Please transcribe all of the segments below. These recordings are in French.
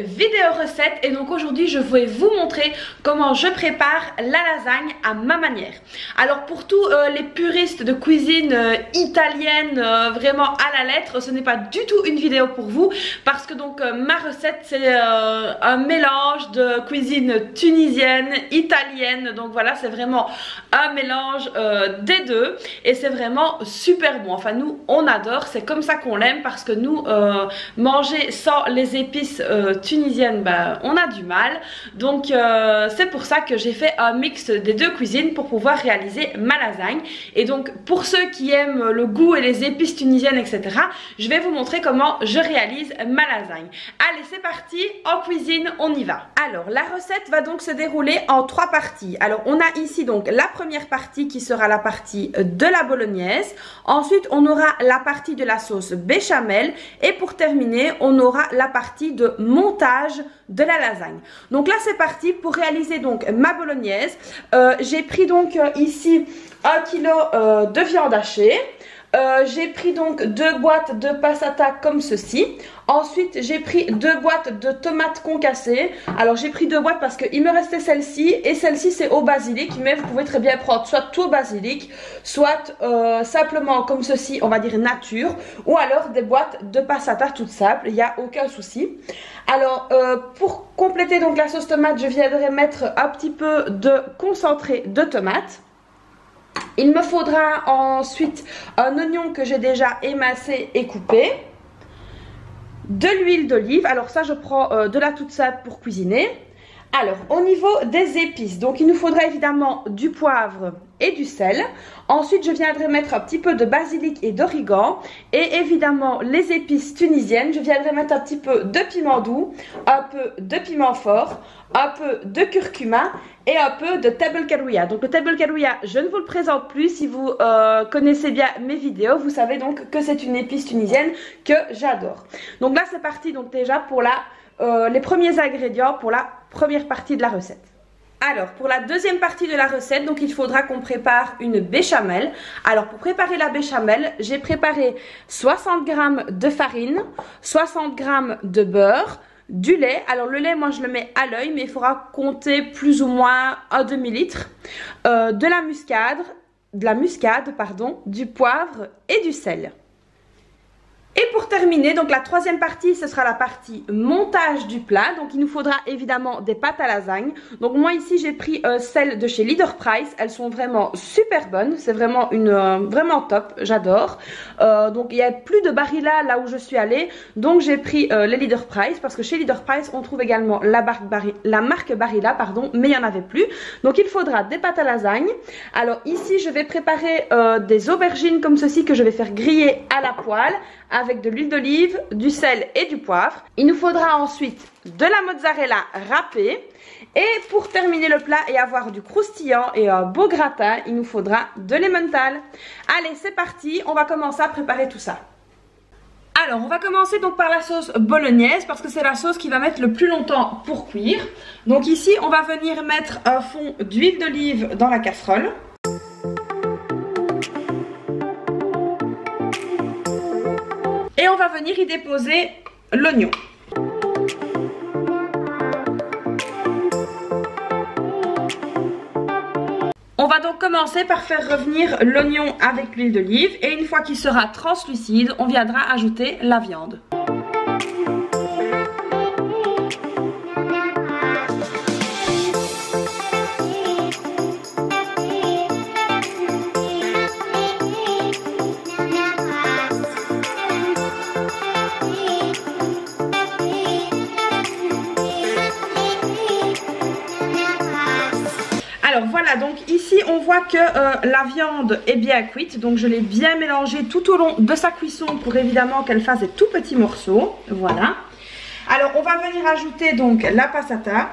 vidéo recette et donc aujourd'hui je vais vous montrer comment je prépare la lasagne à ma manière. Alors pour tous les puristes de cuisine italienne vraiment à la lettre, ce n'est pas du tout une vidéo pour vous parce que donc ma recette c'est un mélange de cuisine tunisienne, italienne, donc voilà c'est vraiment un mélange des deux et c'est vraiment super bon. Enfin nous on adore, c'est comme ça qu'on l'aime parce que nous manger sans les épices tunisiennes, bah, on a du mal. Donc c'est pour ça que j'ai fait un mix des deux cuisines pour pouvoir réaliser ma lasagne. Et donc pour ceux qui aiment le goût et les épices tunisiennes etc, je vais vous montrer comment je réalise ma lasagne. Allez c'est parti, en cuisine on y va. Alors la recette va donc se dérouler en 3 parties. Alors on a ici donc la première partie qui sera la partie de la bolognaise. Ensuite on aura la partie de la sauce béchamel et pour terminer on aura la partie de montage de la lasagne. Donc là c'est parti pour réaliser donc ma bolognaise. J'ai pris donc ici 1 kg de viande hachée. J'ai pris donc 2 boîtes de passata comme ceci. Ensuite j'ai pris 2 boîtes de tomates concassées. Alors j'ai pris 2 boîtes parce qu'il me restait celle-ci et celle-ci c'est au basilic, mais vous pouvez très bien prendre soit tout au basilic, soit simplement comme ceci, on va dire nature, ou alors des boîtes de passata toutes simples, il n'y a aucun souci. Alors pour compléter donc la sauce tomate, je viendrai mettre un petit peu de concentré de tomate. Il me faudra ensuite un oignon que j'ai déjà émincé et coupé, de l'huile d'olive, alors ça je prends de la toute simple pour cuisiner. Alors au niveau des épices, donc il nous faudra évidemment du poivre et du sel. Ensuite je viendrai mettre un petit peu de basilic et d'origan et évidemment les épices tunisiennes. Je viendrai mettre un petit peu de piment doux, un peu de piment fort, un peu de curcuma et un peu de table carouya. Donc le table carouya je ne vous le présente plus, si vous connaissez bien mes vidéos vous savez donc que c'est une épice tunisienne que j'adore. Donc là c'est parti donc déjà pour les premiers ingrédients pour la première partie de la recette. Alors pour la deuxième partie de la recette, donc il faudra qu'on prépare une béchamel. Alors pour préparer la béchamel, j'ai préparé 60 g de farine, 60 g de beurre, du lait. Alors le lait moi je le mets à l'œil mais il faudra compter plus ou moins un demi-litre, de la muscade, du poivre et du sel. Et pour terminer, donc la troisième partie, ce sera la partie montage du plat. Donc il nous faudra évidemment des pâtes à lasagne. Donc moi ici j'ai pris celles de chez Leader Price. Elles sont vraiment super bonnes. C'est vraiment vraiment top. J'adore. Donc il n'y a plus de Barilla là où je suis allée. Donc j'ai pris les Leader Price parce que chez Leader Price on trouve également la marque Barilla, mais il n'y en avait plus. Donc il faudra des pâtes à lasagne. Alors ici je vais préparer des aubergines comme ceci que je vais faire griller à la poêle, avec de l'huile d'olive, du sel et du poivre. Il nous faudra ensuite de la mozzarella râpée. Et pour terminer le plat et avoir du croustillant et un beau gratin, il nous faudra de l'emmental. Allez, c'est parti, on va commencer à préparer tout ça. Alors, on va commencer donc par la sauce bolognaise parce que c'est la sauce qui va mettre le plus longtemps pour cuire. Donc ici, on va venir mettre un fond d'huile d'olive dans la casserole. Et on va venir y déposer l'oignon. On va donc commencer par faire revenir l'oignon avec l'huile d'olive et une fois qu'il sera translucide, on viendra ajouter la viande. Alors voilà, donc ici on voit que la viande est bien cuite, donc je l'ai bien mélangée tout au long de sa cuisson pour évidemment qu'elle fasse des tout petits morceaux. Voilà. Alors on va venir ajouter donc la passata.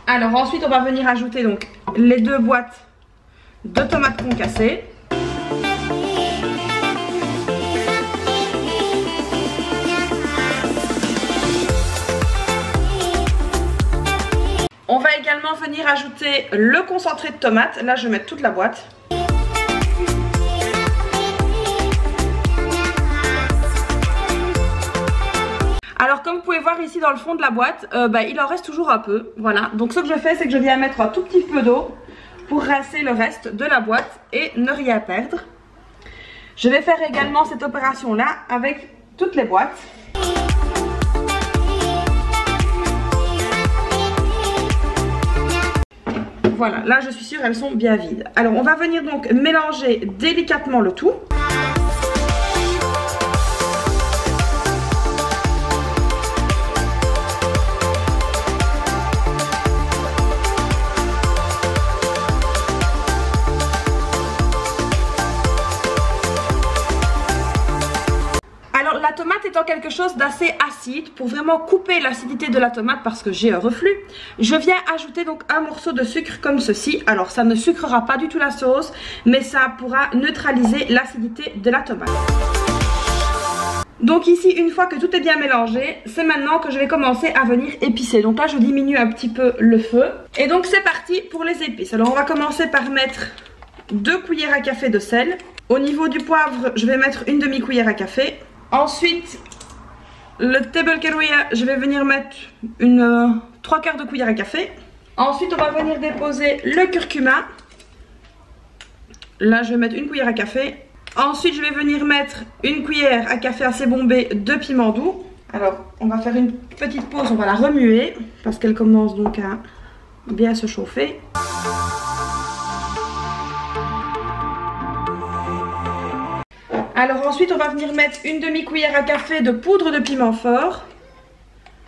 Alors ensuite on va venir ajouter donc les 2 boîtes de tomates concassées. On va également venir ajouter le concentré de tomate. Là je vais mettre toute la boîte. Alors comme vous pouvez voir ici dans le fond de la boîte, il en reste toujours un peu. Voilà, donc ce que je fais c'est que je viens mettre un tout petit peu d'eau pour rincer le reste de la boîte et ne rien perdre. Je vais faire également cette opération là avec toutes les boîtes. Voilà, là je suis sûre elles sont bien vides. Alors on va venir donc mélanger délicatement le tout. La tomate étant quelque chose d'assez acide, pour vraiment couper l'acidité de la tomate parce que j'ai un reflux, je viens ajouter donc un morceau de sucre comme ceci. Alors ça ne sucrera pas du tout la sauce, mais ça pourra neutraliser l'acidité de la tomate. Donc ici, une fois que tout est bien mélangé, c'est maintenant que je vais commencer à venir épicer. Donc là je diminue un petit peu le feu. Et donc c'est parti pour les épices. Alors on va commencer par mettre 2 cuillères à café de sel. Au niveau du poivre, je vais mettre une demi-cuillère à café. Ensuite, le table carouilla, je vais venir mettre une 3/4 de cuillère à café. Ensuite, on va venir déposer le curcuma. Là, je vais mettre une cuillère à café. Ensuite, je vais venir mettre une cuillère à café assez bombée de piment doux. Alors, on va faire une petite pause, on va la remuer parce qu'elle commence donc à bien se chauffer. Alors ensuite on va venir mettre une demi-cuillère à café de poudre de piment fort.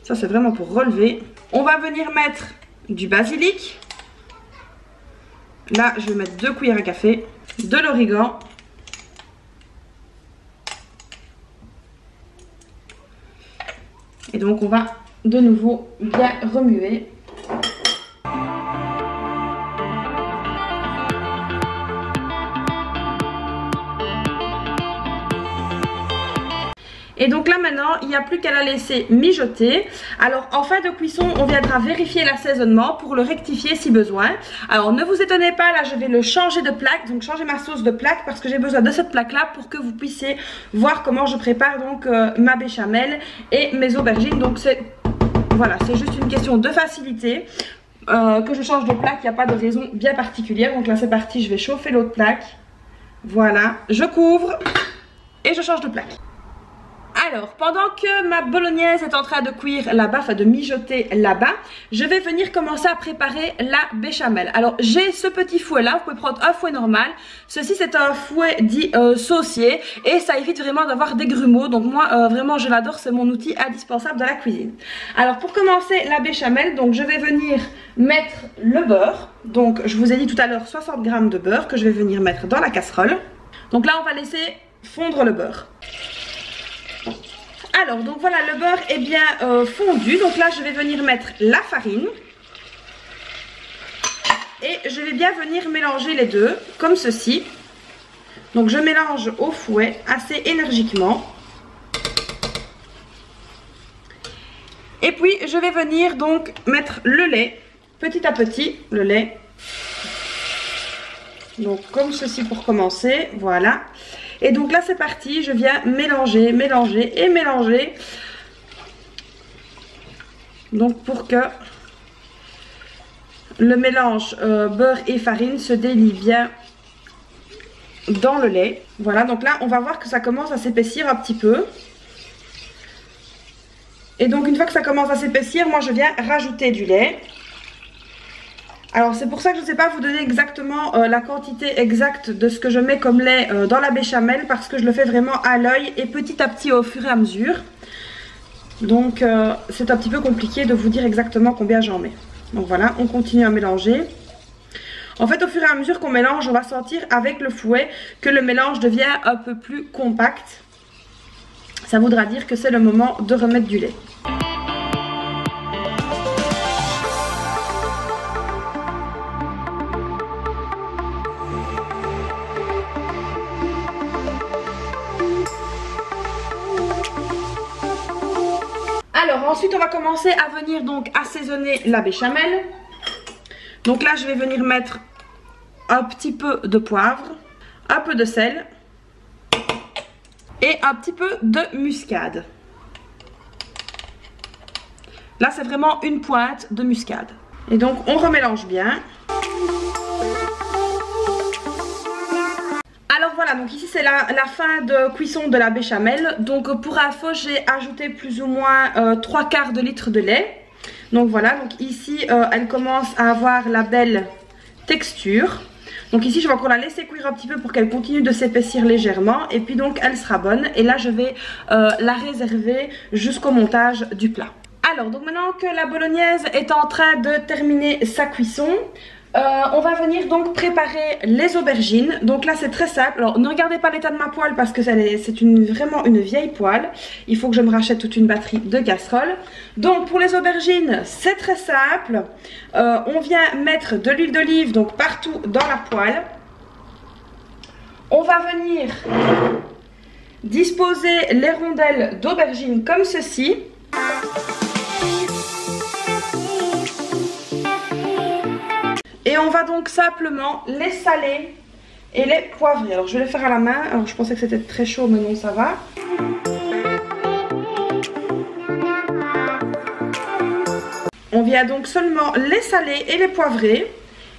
Ça c'est vraiment pour relever. On va venir mettre du basilic. Là je vais mettre 2 cuillères à café. De l'origan. Et donc on va de nouveau bien remuer. Et donc là maintenant, il n'y a plus qu'à la laisser mijoter. Alors en fin de cuisson, on viendra vérifier l'assaisonnement pour le rectifier si besoin. Alors ne vous étonnez pas, là je vais le changer de plaque, donc changer ma sauce de plaque parce que j'ai besoin de cette plaque là pour que vous puissiez voir comment je prépare donc ma béchamel et mes aubergines. Donc c'est voilà, c'est juste une question de facilité. Que je change de plaque, il n'y a pas de raison bien particulière. Donc là c'est parti, je vais chauffer l'autre plaque. Voilà, je couvre et je change de plaque. Alors, pendant que ma bolognaise est en train de cuire là-bas, enfin de mijoter là-bas, je vais venir commencer à préparer la béchamel. Alors, j'ai ce petit fouet-là, vous pouvez prendre un fouet normal. Ceci, c'est un fouet dit saucier et ça évite vraiment d'avoir des grumeaux. Donc moi, vraiment, je l'adore, c'est mon outil indispensable dans la cuisine. Alors, pour commencer la béchamel, donc je vais venir mettre le beurre. Donc, je vous ai dit tout à l'heure 60 g de beurre que je vais venir mettre dans la casserole. Donc là, on va laisser fondre le beurre. Alors donc voilà, le beurre est bien fondu, donc là je vais venir mettre la farine et je vais bien venir mélanger les deux comme ceci. Donc je mélange au fouet assez énergiquement et puis je vais venir donc mettre le lait petit à petit, le lait, donc comme ceci pour commencer, voilà. Et donc là c'est parti, je viens mélanger, mélanger et mélanger. Donc pour que le mélange beurre et farine se délie bien dans le lait. Voilà, donc là on va voir que ça commence à s'épaissir un petit peu. Et donc une fois que ça commence à s'épaissir, moi je viens rajouter du lait. Alors c'est pour ça que je ne sais pas vous donner exactement la quantité exacte de ce que je mets comme lait dans la béchamel, parce que je le fais vraiment à l'œil et petit à petit au fur et à mesure. Donc c'est un petit peu compliqué de vous dire exactement combien j'en mets. Donc voilà, on continue à mélanger. En fait au fur et à mesure qu'on mélange, on va sentir avec le fouet que le mélange devient un peu plus compact. Ça voudra dire que c'est le moment de remettre du lait. Alors ensuite on va commencer à venir donc assaisonner la béchamel. Donc là, je vais venir mettre un petit peu de poivre, un peu de sel et un petit peu de muscade. Là, c'est vraiment une pointe de muscade. Et donc, on remélange bien. Alors voilà, donc ici c'est la fin de cuisson de la béchamel. Donc pour info, j'ai ajouté plus ou moins 3/4 de litre de lait. Donc voilà, donc ici elle commence à avoir la belle texture. Donc ici je vais encore la laisser cuire un petit peu pour qu'elle continue de s'épaissir légèrement. Et puis donc elle sera bonne. Et là je vais la réserver jusqu'au montage du plat. Alors donc maintenant que la bolognaise est en train de terminer sa cuisson, on va venir donc préparer les aubergines. Donc là c'est très simple. Alors ne regardez pas l'état de ma poêle parce que c'est vraiment une vieille poêle. Il faut que je me rachète toute une batterie de casseroles. Donc pour les aubergines c'est très simple. On vient mettre de l'huile d'olive donc partout dans la poêle. On va venir disposer les rondelles d'aubergines comme ceci. Et on va donc simplement les saler et les poivrer. Alors je vais les faire à la main. Alors je pensais que c'était très chaud mais non, ça va. On vient donc seulement les saler et les poivrer.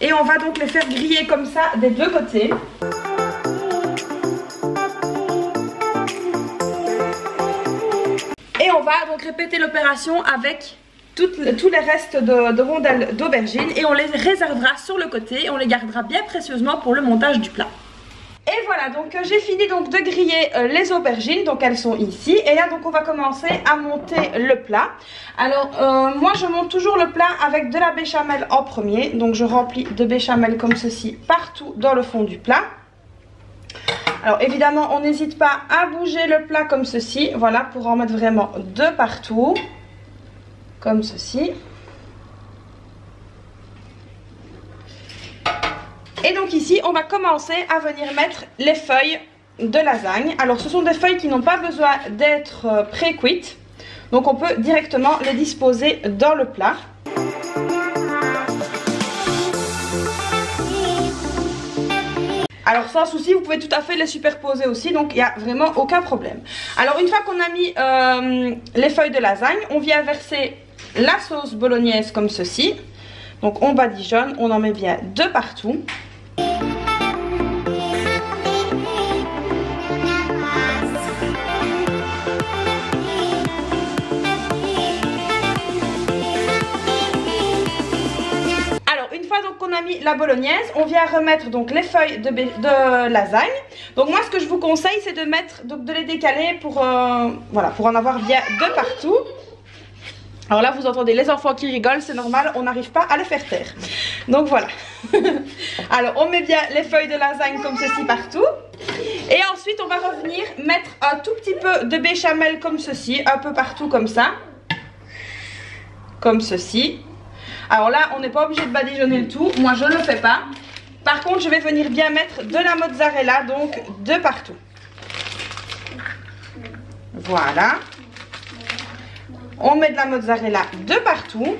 Et on va donc les faire griller comme ça des deux côtés. Et on va donc répéter l'opération avec tous les restes de rondelles d'aubergine et on les réservera sur le côté et on les gardera bien précieusement pour le montage du plat. Et voilà, donc j'ai fini donc de griller les aubergines, donc elles sont ici. Et là donc on va commencer à monter le plat. Alors moi je monte toujours le plat avec de la béchamel en premier. Donc je remplis de béchamel comme ceci partout dans le fond du plat. Alors évidemment on n'hésite pas à bouger le plat comme ceci, voilà, pour en mettre vraiment de partout. Comme ceci. Et donc ici on va commencer à venir mettre les feuilles de lasagne. Alors ce sont des feuilles qui n'ont pas besoin d'être pré-cuites. Donc on peut directement les disposer dans le plat. Alors sans souci, vous pouvez tout à fait les superposer aussi, donc il n'y a vraiment aucun problème. Alors une fois qu'on a mis les feuilles de lasagne, on vient verser la sauce bolognaise comme ceci. Donc on badigeonne, on en met bien de partout. Donc qu'on a mis la bolognaise, on vient remettre donc les feuilles de lasagne. Donc moi ce que je vous conseille c'est de mettre, donc de les décaler pour voilà, pour en avoir bien de partout. Alors là vous entendez les enfants qui rigolent, c'est normal, on n'arrive pas à les faire taire. Donc voilà. Alors on met bien les feuilles de lasagne comme ceci partout. Et ensuite on va revenir mettre un tout petit peu de béchamel comme ceci, un peu partout comme ça. Comme ceci. Alors là, on n'est pas obligé de badigeonner le tout. Moi, je ne le fais pas. Par contre, je vais venir bien mettre de la mozzarella, donc de partout. Voilà. On met de la mozzarella de partout.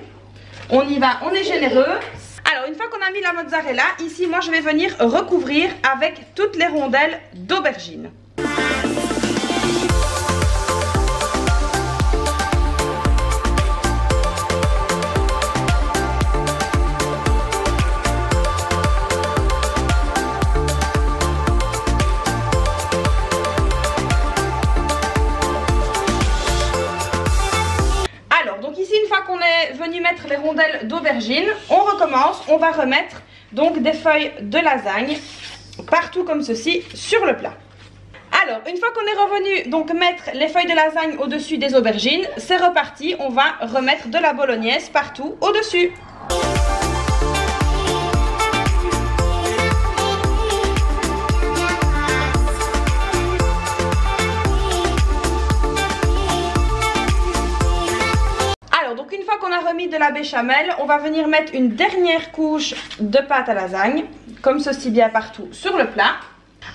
On y va, on est généreux. Alors, une fois qu'on a mis la mozzarella, ici, moi, je vais venir recouvrir avec toutes les rondelles d'aubergine. Venu mettre les rondelles d'aubergine, on recommence, on va remettre donc des feuilles de lasagne partout comme ceci sur le plat. Alors une fois qu'on est revenu donc mettre les feuilles de lasagne au dessus des aubergines, c'est reparti, on va remettre de la bolognaise partout au dessus. Donc une fois qu'on a remis de la béchamel, on va venir mettre une dernière couche de pâte à lasagne, comme ceci bien partout sur le plat.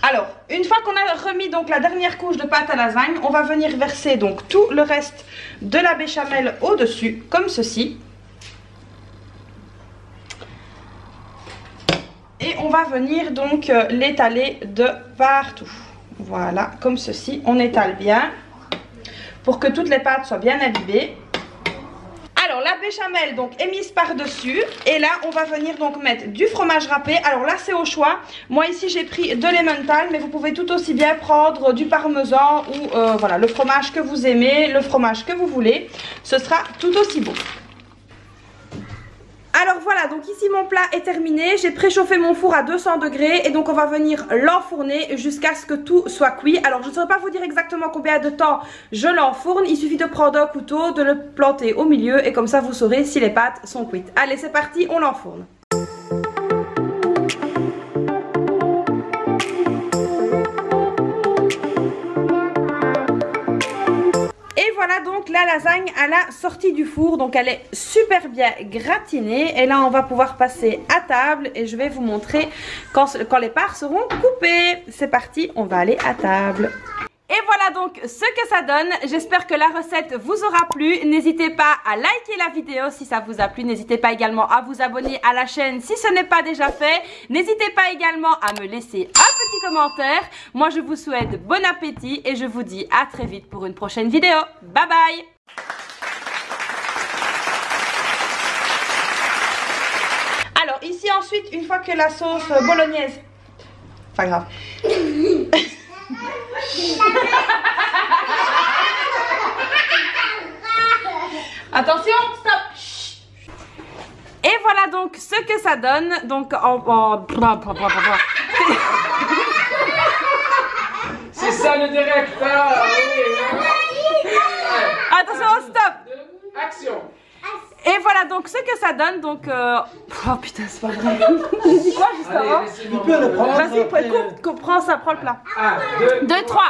Alors, une fois qu'on a remis donc la dernière couche de pâte à lasagne, on va venir verser donc tout le reste de la béchamel au-dessus, comme ceci. et on va venir donc l'étaler de partout. Voilà, comme ceci, on étale bien pour que toutes les pâtes soient bien imbibées. Alors la béchamel donc est mise par dessus et là on va venir donc mettre du fromage râpé. Alors là c'est au choix, moi ici j'ai pris de l'emmental, mais vous pouvez tout aussi bien prendre du parmesan ou voilà, le fromage que vous aimez, le fromage que vous voulez, ce sera tout aussi bon. Alors voilà, donc ici mon plat est terminé, j'ai préchauffé mon four à 200 degrés et donc on va venir l'enfourner jusqu'à ce que tout soit cuit. Alors je ne saurais pas vous dire exactement combien de temps je l'enfourne, il suffit de prendre un couteau, de le planter au milieu et comme ça vous saurez si les pâtes sont cuites. Allez c'est parti, on l'enfourne. Voilà donc la lasagne à la sortie du four, donc elle est super bien gratinée et là on va pouvoir passer à table et je vais vous montrer quand les parts seront coupées. C'est parti, on va aller à table. Et voilà donc ce que ça donne, j'espère que la recette vous aura plu, n'hésitez pas à liker la vidéo si ça vous a plu, n'hésitez pas également à vous abonner à la chaîne si ce n'est pas déjà fait, n'hésitez pas également à me laisser un petit commentaire, moi je vous souhaite bon appétit et je vous dis à très vite pour une prochaine vidéo, bye bye. Alors ici ensuite, une fois que la sauce bolognaise, pas grave. Attention, stop. Et voilà donc ce que ça donne. Donc c'est ça le direct. Ah, oui. Attention, stop. Action. Et voilà donc ce que ça donne. Donc oh putain, c'est pas vrai. J'ai dit quoi juste avant? Tu peux le prendre. Vas-y, prends ça, prends le plat. 1, 2, 3.